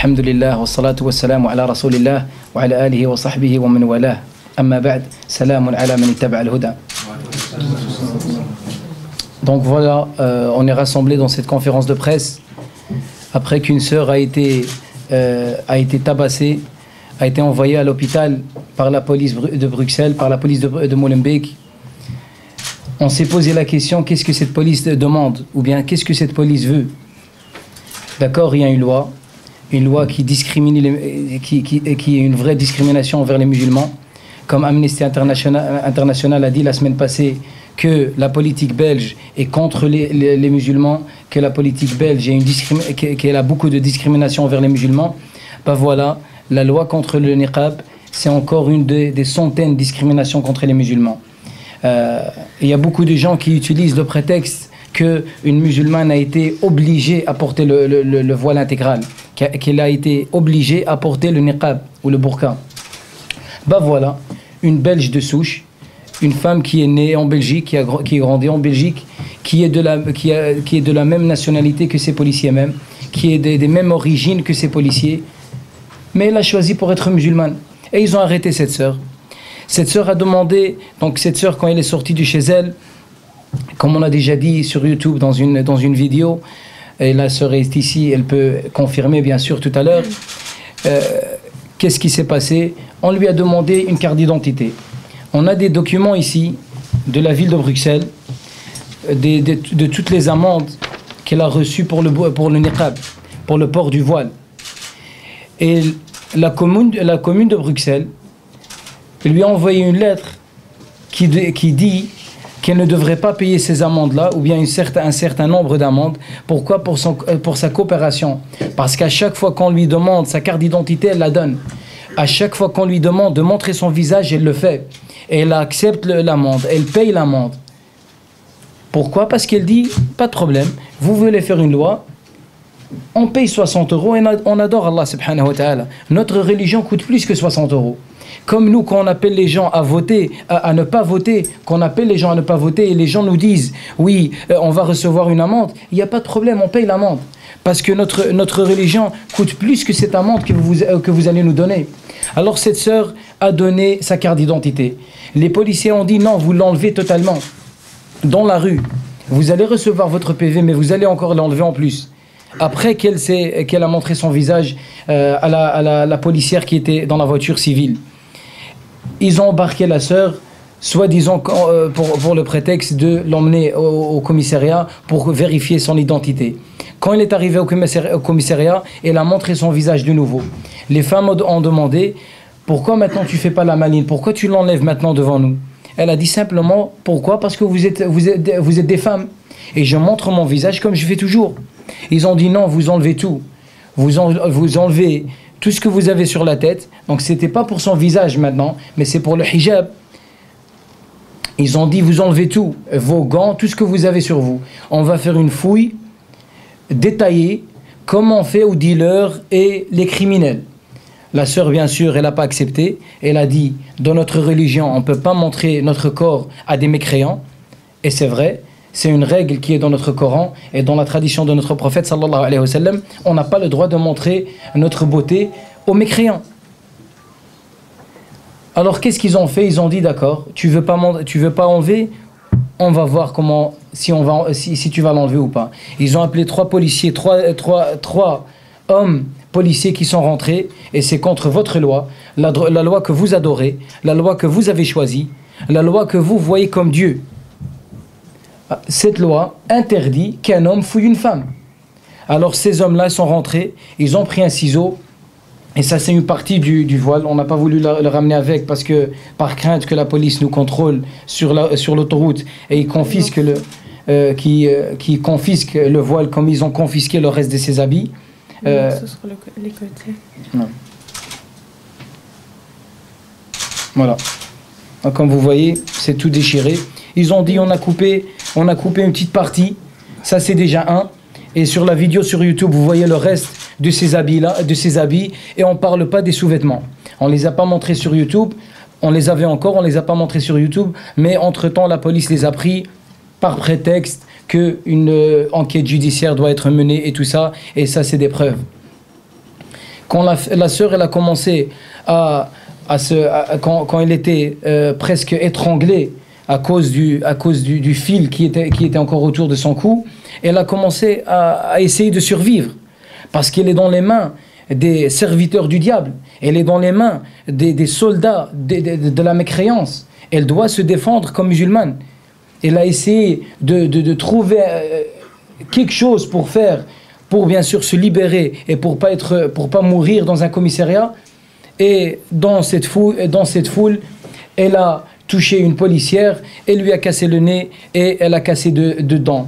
Alhamdulillah, wa salatu wa salamu ala rasulillah, wa ala alihi wa sahbihi wa man walah. Amma ba'd, salamun ala man ittaba al-huda. Donc voilà, on est rassemblés dans cette conférence de presse après qu'une sœur a été tabassée, a été envoyée à l'hôpital par la police de Bruxelles, par la police de Molenbeek. On s'est posé la question, qu'est-ce que cette police demande? Ou bien, qu'est-ce que cette police veut? D'accord, il y a une loi qui discrimine, qui est une vraie discrimination envers les musulmans. Comme Amnesty International a dit la semaine passée que la politique belge est contre les musulmans, que la politique belge qu'elle a beaucoup de discrimination envers les musulmans. Ben voilà, la loi contre le niqab, c'est encore une des centaines de discriminations contre les musulmans. Il y a beaucoup de gens qui utilisent le prétexte qu'une musulmane a été obligée à porter le voile intégral, qu'elle a été obligée à porter le niqab ou le burqa. Ben voilà, une Belge de souche, une femme qui est née en Belgique, qui est grandie en Belgique, qui est de la même nationalité que ces policiers même, qui est des mêmes origines que ces policiers, mais elle a choisi pour être musulmane. Et ils ont arrêté cette sœur. Cette sœur a demandé, donc cette sœur quand elle est sortie de chez elle, comme on a déjà dit sur YouTube dans une vidéo, et la sœur est ici, elle peut confirmer bien sûr tout à l'heure, qu'est-ce qui s'est passé? On lui a demandé une carte d'identité. On a des documents ici de la ville de Bruxelles, de toutes les amendes qu'elle a reçues pour le niqab, pour le port du voile. Et la commune de Bruxelles lui a envoyé une lettre qui dit qu'elle ne devrait pas payer ces amendes-là, ou bien un certain nombre d'amendes. Pourquoi? Pour sa coopération. Parce qu'à chaque fois qu'on lui demande sa carte d'identité, elle la donne. À chaque fois qu'on lui demande de montrer son visage, elle le fait. Et elle accepte l'amende, elle paye l'amende. Pourquoi? Parce qu'elle dit, pas de problème, vous voulez faire une loi, on paye 60 € et on adore Allah subhanahu wa ta'ala. Notre religion coûte plus que 60 €. Comme nous, quand on appelle les gens à voter, à ne pas voter, qu'on appelle les gens à ne pas voter et les gens nous disent, oui, on va recevoir une amende, il n'y a pas de problème, on paye l'amende. Parce que notre religion coûte plus que cette amende que vous allez nous donner. Alors cette sœur a donné sa carte d'identité. Les policiers ont dit, non, vous l'enlevez totalement. Dans la rue, vous allez recevoir votre PV, mais vous allez encore l'enlever en plus. Après qu'elle a montré son visage à la policière qui était dans la voiture civile. Ils ont embarqué la sœur, soi-disant pour le prétexte de l'emmener au commissariat pour vérifier son identité. Quand elle est arrivée au commissariat, elle a montré son visage de nouveau. Les femmes ont demandé, pourquoi maintenant tu ne fais pas la maline? Pourquoi tu l'enlèves maintenant devant nous? Elle a dit simplement, pourquoi? Parce que vous êtes des femmes. Et je montre mon visage comme je fais toujours. Ils ont dit non, vous enlevez tout. Vous enlevez tout ce que vous avez sur la tête. Donc c'était pas pour son visage maintenant, mais c'est pour le hijab. Ils ont dit vous enlevez tout, vos gants, tout ce que vous avez sur vous. On va faire une fouille détaillée, comme on fait aux dealers et les criminels. La sœur, bien sûr, elle n'a pas accepté. Elle a dit, dans notre religion, on ne peut pas montrer notre corps à des mécréants. Et c'est vrai, c'est une règle qui est dans notre Coran et dans la tradition de notre prophète, sallallahu alayhi wa sallam. On n'a pas le droit de montrer notre beauté aux mécréants. Alors, qu'est-ce qu'ils ont fait? Ils ont dit, d'accord, tu veux pas enlever? On va voir si tu vas l'enlever ou pas. Ils ont appelé trois policiers, trois hommes policiers qui sont rentrés, et c'est contre votre loi, la loi que vous adorez, la loi que vous avez choisie, la loi que vous voyez comme Dieu. Cette loi interdit qu'un homme fouille une femme. Alors ces hommes-là sont rentrés, ils ont pris un ciseau, et ça c'est une partie du voile. On n'a pas voulu le ramener avec parce que par crainte que la police nous contrôle sur l'autoroute et ils confisquent qui confisquent le voile comme ils ont confisqué le reste de ses habits. Non, ce sera les côtés. Non. Voilà. Donc, comme vous voyez, c'est tout déchiré. Ils ont dit on a coupé une petite partie. Ça c'est déjà un. Et sur la vidéo sur YouTube, vous voyez le reste de ces habits, et on ne parle pas des sous-vêtements. On ne les a pas montrés sur YouTube, on les avait encore, on ne les a pas montrés sur YouTube, mais entre-temps, la police les a pris par prétexte qu'une enquête judiciaire doit être menée et tout ça, et ça, c'est des preuves. Quand la sœur elle a commencé quand elle était presque étranglée à cause du fil qui était encore autour de son cou, elle a commencé à essayer de survivre parce qu'elle est dans les mains des serviteurs du diable, elle est dans les mains des soldats de la mécréance. Elle doit se défendre comme musulmane. Elle a essayé de trouver quelque chose pour bien sûr se libérer et pour pas mourir dans un commissariat. Et dans cette foule, elle a touché une policière, elle lui a cassé le nez et elle a cassé deux dents.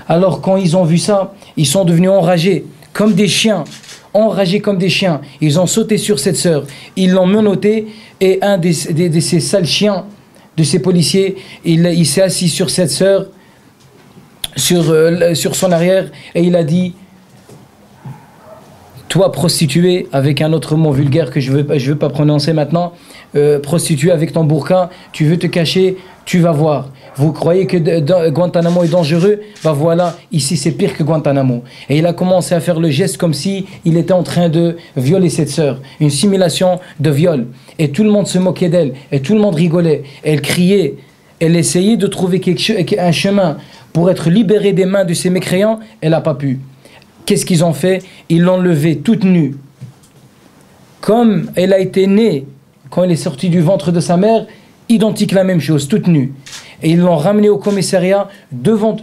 Alors quand ils ont vu ça, ils sont devenus enragés, comme des chiens. Enragés comme des chiens. Ils ont sauté sur cette sœur, ils l'ont menottée et un de ces sales chiens, de ces policiers, il s'est assis sur cette sœur, sur son arrière, et il a dit: toi prostituée, avec un autre mot vulgaire que je veux pas prononcer maintenant, prostituée avec ton burqa, tu veux te cacher, tu vas voir. Vous croyez que Guantanamo est dangereux? Bah voilà, ici c'est pire que Guantanamo. Et il a commencé à faire le geste comme si il était en train de violer cette sœur. Une simulation de viol. Et tout le monde se moquait d'elle. Et tout le monde rigolait. Elle criait. Elle essayait de trouver un chemin pour être libérée des mains de ces mécréants. Elle n'a pas pu. Qu'est-ce qu'ils ont fait? Ils l'ont levée toute nue. Comme elle a été née, quand elle est sortie du ventre de sa mère, identique la même chose, toute nue. Et ils l'ont ramenée au commissariat,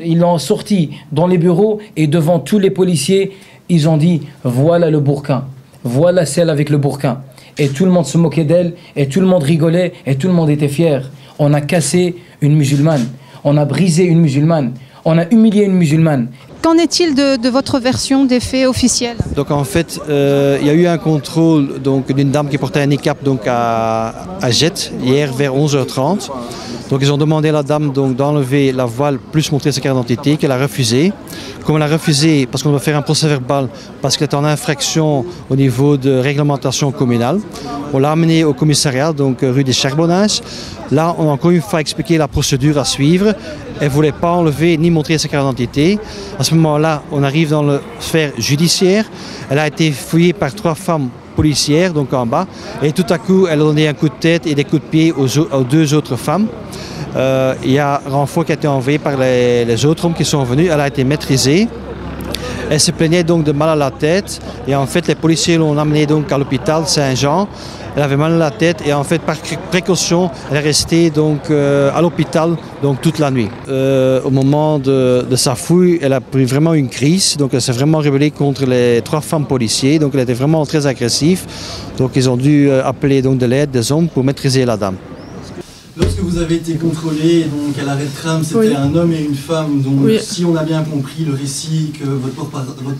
ils l'ont sortie dans les bureaux et devant tous les policiers, ils ont dit: voilà le burqa, voilà celle avec le burqa. Et tout le monde se moquait d'elle, et tout le monde rigolait, et tout le monde était fier. On a cassé une musulmane, on a brisé une musulmane, on a humilié une musulmane. Qu'en est-il de votre version des faits officiels? Donc en fait, il y a eu un contrôle d'une dame qui portait un niqab à Jet hier vers 11h30. Donc ils ont demandé à la dame d'enlever la voile plus montrer sa carte d'identité, qu'elle a refusé. Comme elle a refusé, parce qu'on doit faire un procès verbal, parce qu'elle est en infraction au niveau de réglementation communale, on l'a amenée au commissariat, donc rue des Charbonnages. Là, on a encore une fois expliqué la procédure à suivre. Elle ne voulait pas enlever ni montrer sa carte d'identité. À ce moment-là, on arrive dans la sphère judiciaire. Elle a été fouillée par 3 femmes policières, donc en bas. Et tout à coup, elle a donné un coup de tête et des coups de pied aux 2 autres femmes. Il y a un renfort qui a été envoyé par les autres hommes qui sont venus. Elle a été maîtrisée. Elle se plaignait donc de mal à la tête. Et en fait, les policiers l'ont amenée donc à l'hôpital Saint-Jean. Elle avait mal à la tête et en fait, par précaution, elle est restée donc à l'hôpital donc toute la nuit. Au moment de sa fouille, elle a pris vraiment une crise. Donc elle s'est vraiment rebellée contre les 3 femmes policiers. Donc elle était vraiment très agressive. Donc ils ont dû appeler donc de l'aide des hommes pour maîtriser la dame. Lorsque vous avez été contrôlé donc à l'arrêt de tram, c'était Oui. un homme et une femme. Donc Oui. si on a bien compris le récit que votre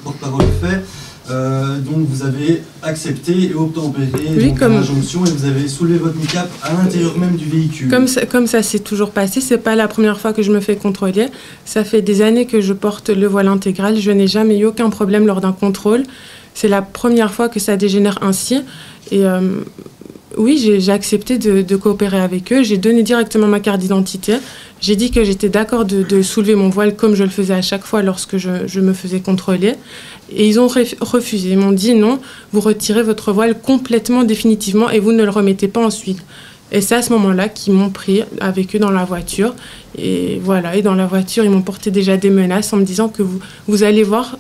porte-parole fait, donc vous avez accepté et obtempéré comme l'injonction et vous avez soulevé votre niqab à l'intérieur même du véhicule. Comme ça s'est toujours passé, c'est pas la première fois que je me fais contrôler. Ça fait des années que je porte le voile intégral. Je n'ai jamais eu aucun problème lors d'un contrôle. C'est la première fois que ça dégénère ainsi. Et oui, j'ai accepté de coopérer avec eux. J'ai donné directement ma carte d'identité. J'ai dit que j'étais d'accord de soulever mon voile comme je le faisais à chaque fois lorsque je me faisais contrôler. Et ils ont refusé. Ils m'ont dit non, vous retirez votre voile complètement, définitivement, et vous ne le remettez pas ensuite. Et c'est à ce moment-là qu'ils m'ont pris avec eux dans la voiture. Et voilà, et dans la voiture, ils m'ont porté déjà des menaces en me disant que vous allez voir,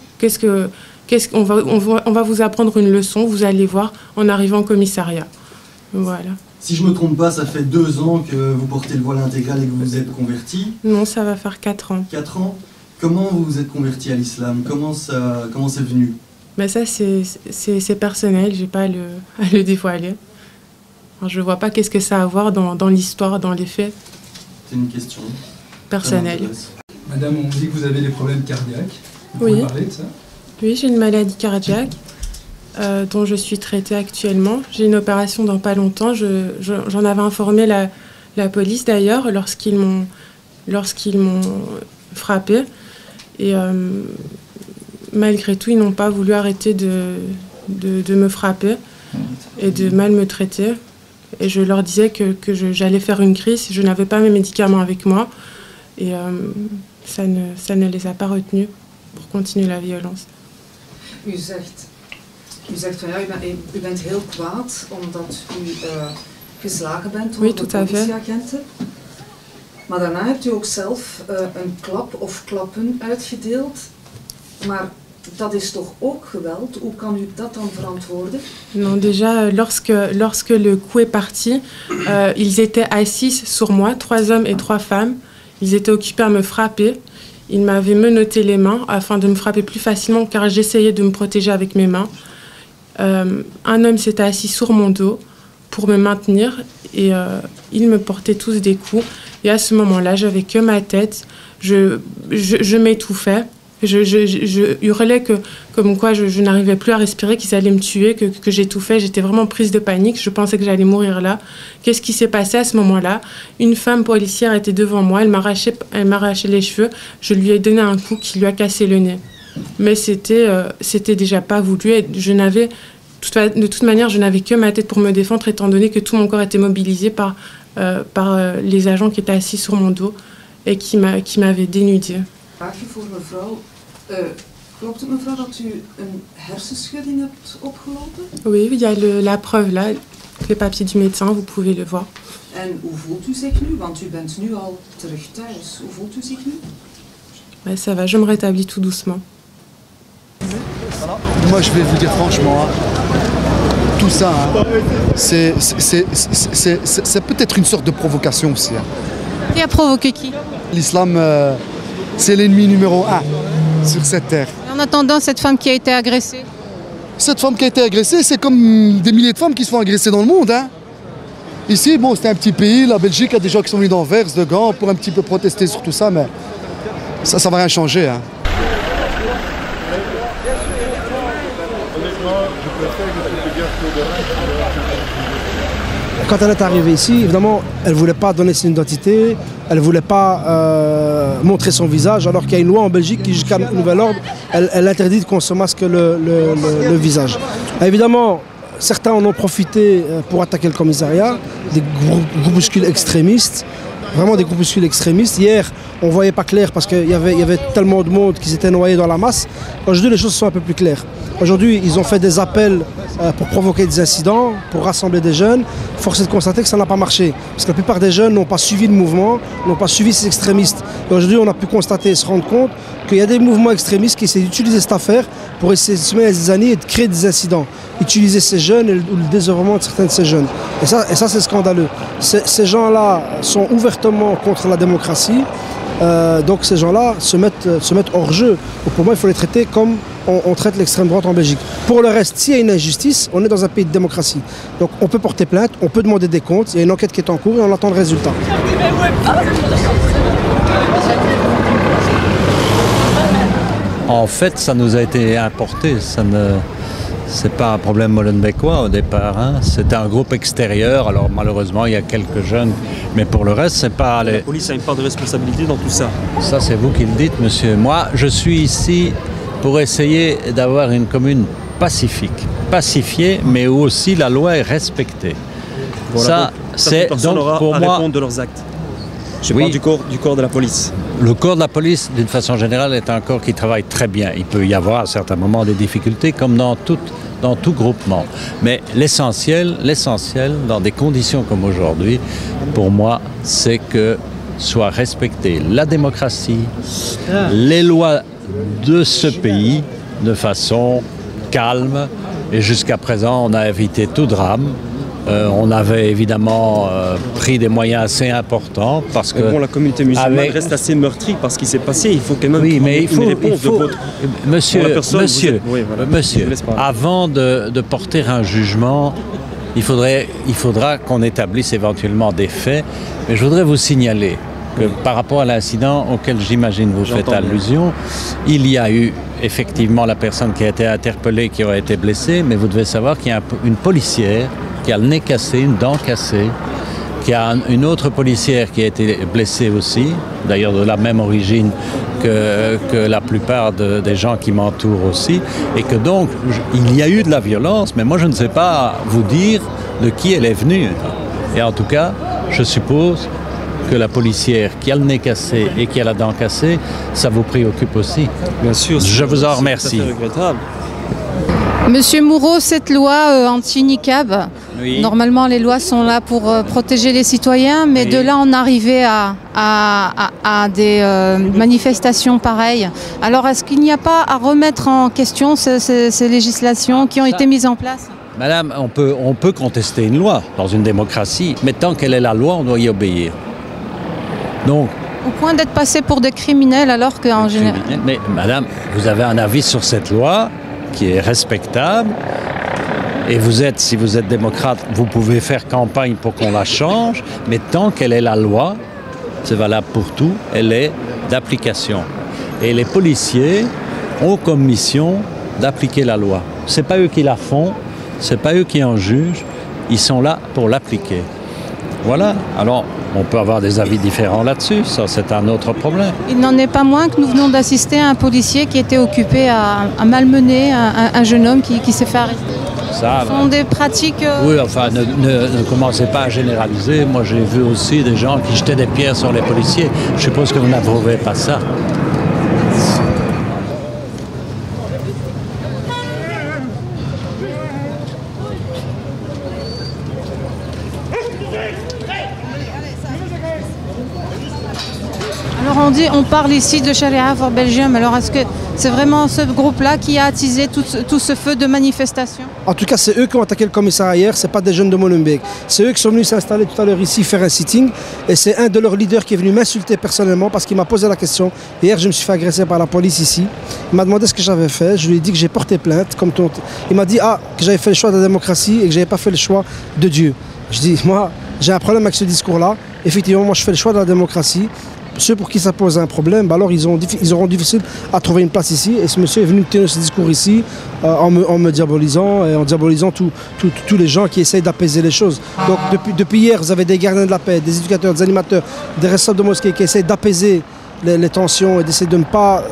on va vous apprendre une leçon, vous allez voir en arrivant au commissariat. Voilà. Si je ne me trompe pas, ça fait 2 ans que vous portez le voile intégral et que vous êtes converti. Non, ça va faire 4 ans. 4 ans. Comment vous vous êtes converti à l'islam? Comment c'est venu? Mais ça, c'est personnel, je n'ai pas à le dévoiler. Alors, je ne vois pas qu'est-ce que ça a à voir dans l'histoire, dans les faits. C'est une question personnelle. Madame, on dit que vous avez des problèmes cardiaques. Vous Oui. pouvez parler de ça? Oui, j'ai une maladie cardiaque dont je suis traitée actuellement. J'ai une opération dans pas longtemps. J'en avais informé la police d'ailleurs lorsqu'ils m'ont frappée. Et malgré tout, ils n'ont pas voulu arrêter de me frapper et de mal me traiter. Et je leur disais que j'allais faire une crise, je n'avais pas mes médicaments avec moi. Et ça ne les a pas retenus pour continuer la violence. U zegt van ja, u bent heel kwaad omdat u geslagen bent door de politieagenten. Maar daarna hebt u ook zelf een klap of klappen uitgedeeld. Maar dat is toch ook geweld? Hoe kan u dat dan verantwoorden? Non, déjà, lorsque le coup est parti, ils étaient assis sur moi, 3 hommes et 3 femmes. Ils étaient occupés à me frapper. Ils m'avaient menotté les mains afin de me frapper plus facilement car j'essayais de me protéger avec mes mains. Un homme s'était assis sur mon dos pour me maintenir et ils me portaient tous des coups. Et à ce moment-là, j'avais que ma tête. Je m'étouffais. Je hurlais comme quoi je n'arrivais plus à respirer, qu'ils allaient me tuer, que j'étouffais. J'étais vraiment prise de panique. Je pensais que j'allais mourir là. Qu'est-ce qui s'est passé à ce moment-là? Une femme policière était devant moi. Elle m'arrachait les cheveux. Je lui ai donné un coup qui lui a cassé le nez. Mais c'était déjà pas voulu. Et de toute manière, je n'avais que ma tête pour me défendre, étant donné que tout mon corps était mobilisé par les agents qui étaient assis sur mon dos et qui m'avaient dénudée. Voor mevrouw. Klopt het mevrouw dat u een hersenschudding hebt opgelopen? Oui, il y a la preuve là, les papiers du médecin, vous pouvez le voir. En hoe voelt u zich nu? Want u bent nu al terug thuis. Hoe voelt u zich nu? Ouais, ça va, je me rétablis tout doucement. Moi, je vais vous dire franchement, tout ça, c'est peut-être une sorte de provocation aussi. Qui a provoqué qui? L'islam, c'est l'ennemi numéro 1 sur cette terre. En attendant, cette femme qui a été agressée? Cette femme qui a été agressée, c'est comme des milliers de femmes qui se font agresser dans le monde. Hein. Ici, bon, c'était un petit pays, la Belgique, il y a des gens qui sont venus d'Anvers, de Gand, pour un petit peu protester sur tout ça, mais ça va rien changer. Hein. Quand elle est arrivée ici, évidemment, elle ne voulait pas donner son identité, elle ne voulait pas montrer son visage, alors qu'il y a une loi en Belgique qui, jusqu'à nouvel ordre, elle interdit qu'on se masque le visage. Évidemment, certains en ont profité pour attaquer le commissariat, des groupuscules extrémistes, vraiment des groupuscules extrémistes. Hier, on ne voyait pas clair parce qu'il y avait tellement de monde qu'ils étaient noyés dans la masse. Aujourd'hui, les choses sont un peu plus claires. Aujourd'hui, ils ont fait des appels pour provoquer des incidents, pour rassembler des jeunes. Force est de constater que ça n'a pas marché. Parce que la plupart des jeunes n'ont pas suivi le mouvement, n'ont pas suivi ces extrémistes. Et aujourd'hui, on a pu constater et se rendre compte qu'il y a des mouvements extrémistes qui essaient d'utiliser cette affaire pour essayer de semer les années et de créer des incidents. Utiliser ces jeunes et le désœuvrement de certains de ces jeunes. Et ça c'est scandaleux. Ces gens-là sont ouvertement contre la démocratie. Donc ces gens-là se mettent hors jeu. Donc pour moi, il faut les traiter comme on traite l'extrême droite en Belgique. Pour le reste, s'il y a une injustice, on est dans un pays de démocratie. Donc on peut porter plainte, on peut demander des comptes, il y a une enquête qui est en cours et on attend le résultat. En fait, ça nous a été importé. C'est pas un problème molenbeekois au départ. Hein. C'était un groupe extérieur. Alors malheureusement, il y a quelques jeunes. Mais pour le reste, c'est pas... La police a une part de responsabilité dans tout ça. Ça, c'est vous qui le dites, monsieur. Moi, je suis ici pour essayer d'avoir une commune pacifique. Pacifiée, mais où aussi la loi est respectée. Voilà, ça c'est donc pour moi... répondre de leurs actes. Je parle du corps de la police. Le corps de la police, d'une façon générale, est un corps qui travaille très bien. Il peut y avoir à certains moments des difficultés, comme dans tout groupement. Mais l'essentiel, dans des conditions comme aujourd'hui, pour moi, c'est que soit respectée la démocratie, les lois de ce pays de façon calme. Et jusqu'à présent, on a évité tout drame. On avait évidemment pris des moyens assez importants parce que... Bon, la communauté musulmane reste assez meurtrie par ce qui s'est passé. Il faut quand même une réponse de votre... Monsieur, avant de porter un jugement, il faudra qu'on établisse éventuellement des faits. Mais je voudrais vous signaler que par rapport à l'incident auquel j'imagine vous faites allusion, il y a eu effectivement la personne qui a été interpellée, qui aurait été blessée, mais vous devez savoir qu'il y a une policière qui a le nez cassé, une dent cassée, qui a une autre policière qui a été blessée aussi, d'ailleurs de la même origine que la plupart des gens qui m'entourent aussi, et que donc il y a eu de la violence, mais moi je ne sais pas vous dire de qui elle est venue. Et en tout cas, je suppose que la policière qui a le nez cassé et qui a la dent cassée, ça vous préoccupe aussi. Bien sûr. Je vous en remercie. C'est regrettable. Monsieur Moureau, cette loi anti-niqab, oui. Normalement les lois sont là pour protéger les citoyens, mais oui. De là en arriver à des manifestations pareilles. Alors est-ce qu'il n'y a pas à remettre en question ces législations qui ont été mises en place? Madame, on peut contester une loi dans une démocratie, mais tant qu'elle est la loi, on doit y obéir. Donc, au point d'être passé pour des criminels alors qu'en général... Mais madame, vous avez un avis sur cette loi qui est respectable et si vous êtes démocrate, vous pouvez faire campagne pour qu'on la change, mais tant qu'elle est la loi, c'est valable pour tout, elle est d'application. Et les policiers ont comme mission d'appliquer la loi. C'est pas eux qui la font, c'est pas eux qui en jugent, ils sont là pour l'appliquer. Voilà, alors on peut avoir des avis différents là-dessus, ça c'est un autre problème. Il n'en est pas moins que nous venons d'assister à un policier qui était occupé à malmener un jeune homme qui s'est fait arrêter. Ça, ce sont des pratiques... Oui, enfin, ne commencez pas à généraliser. Moi j'ai vu aussi des gens qui jetaient des pierres sur les policiers. Je suppose que vous n'approuvez pas ça. Alors on parle ici de Sharia for Belgium, alors est-ce que c'est vraiment ce groupe-là qui a attisé tout ce feu de manifestation? En tout cas, c'est eux qui ont attaqué le commissariat hier, c'est pas des jeunes de Molenbeek. C'est eux qui sont venus s'installer tout à l'heure ici, faire un sitting, et c'est un de leurs leaders qui est venu m'insulter personnellement parce qu'il m'a posé la question. Hier, je me suis fait agresser par la police ici. Il m'a demandé ce que j'avais fait, je lui ai dit que j'ai porté plainte. Il m'a dit que j'avais fait le choix de la démocratie et que j'avais pas fait le choix de Dieu. Je dis, moi, j'ai un problème avec ce discours-là. Effectivement, moi, je fais le choix de la démocratie. Ceux pour qui ça pose un problème, alors ils auront difficile à trouver une place ici. Et ce monsieur est venu tenir ce discours ici en me diabolisant et en diabolisant tous les gens qui essayent d'apaiser les choses. Donc depuis hier, vous avez des gardiens de la paix, des éducateurs, des animateurs, des responsables de mosquées qui essayent d'apaiser les tensions et d'essayer de ne pas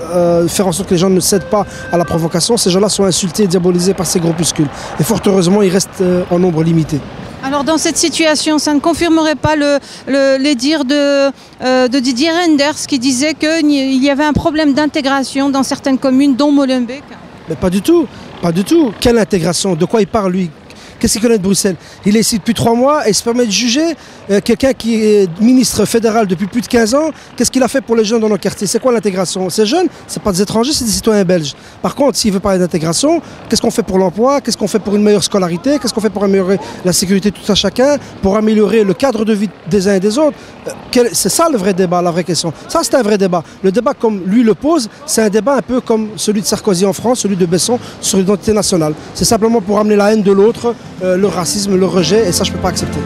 faire en sorte que les gens ne cèdent pas à la provocation. Ces gens-là sont insultés et diabolisés par ces groupuscules. Et fort heureusement, ils restent en nombre limité. Alors dans cette situation, ça ne confirmerait pas les dires de Didier Reynders qui disait qu'il y avait un problème d'intégration dans certaines communes, dont Molenbeek? Mais pas du tout, pas du tout. Quelle intégration? De quoi il parle lui? Qu'est-ce qu'il connaît de Bruxelles? Il est ici depuis 3 mois et il se permet de juger quelqu'un qui est ministre fédéral depuis plus de 15 ans. Qu'est-ce qu'il a fait pour les jeunes dans nos quartiers? C'est quoi l'intégration? Ces jeunes, ce n'est pas des étrangers, c'est des citoyens belges. Par contre, s'il veut parler d'intégration, qu'est-ce qu'on fait pour l'emploi? Qu'est-ce qu'on fait pour une meilleure scolarité? Qu'est-ce qu'on fait pour améliorer la sécurité de tout un chacun? Pour améliorer le cadre de vie des uns et des autres? C'est ça le vrai débat, la vraie question. Ça, c'est un vrai débat. Le débat, comme lui le pose, c'est un débat un peu comme celui de Sarkozy en France, celui de Besson sur l'identité nationale. C'est simplement pour amener la haine de l'autre, le racisme, le rejet, et ça je ne peux pas accepter.